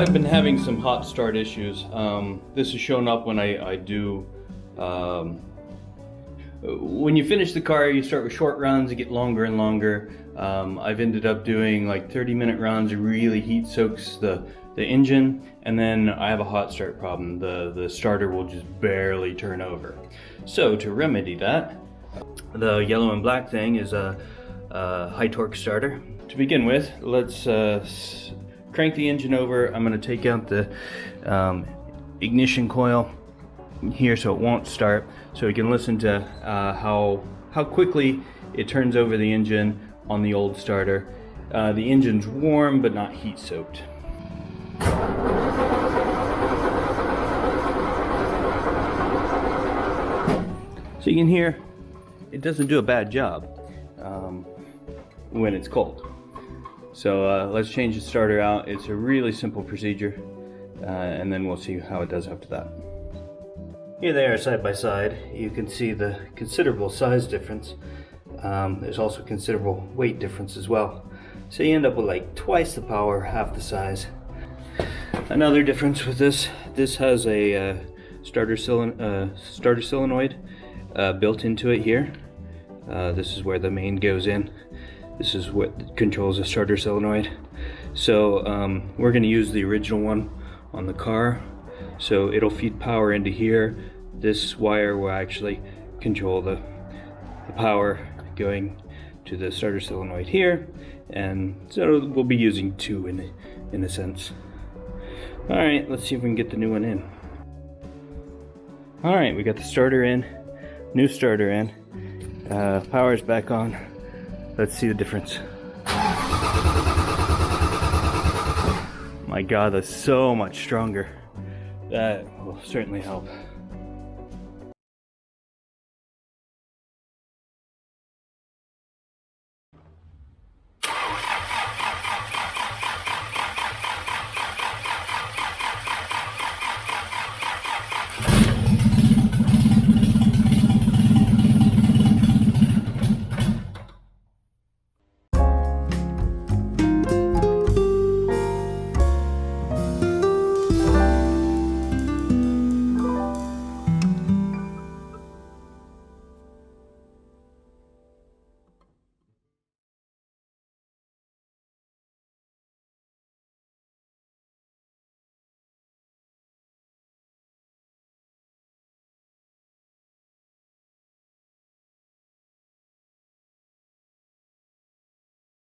I've been having some hot start issues. This has shown up when I do, when you finish the car, you start with short runs, you get longer and longer. I've ended up doing like 30-minute runs. It really heat soaks the engine, and then I have a hot start problem. The starter will just barely turn over. So to remedy that, the yellow and black thing is a high torque starter. To begin with, let's crank the engine over. I'm going to take out the ignition coil here so it won't start, so we can listen to how quickly it turns over the engine on the old starter. The engine's warm but not heat soaked. So you can hear it doesn't do a bad job when it's cold. So let's change the starter out. It's a really simple procedure, and then we'll see how it does after that. Here they are side by side. You can see the considerable size difference. There's also considerable weight difference as well. So you end up with like twice the power, half the size. Another difference with this has a starter solenoid built into it here. This is where the main goes in. This is what controls the starter solenoid. So we're going to use the original one on the car. So it'll feed power into here. This wire will actually control the power going to the starter solenoid here. And so we'll be using two in a sense. Alright, let's see if we can get the new one in. Alright, we got the starter in. New starter in. Power's back on. Let's see the difference. My God, that's so much stronger. That will certainly help.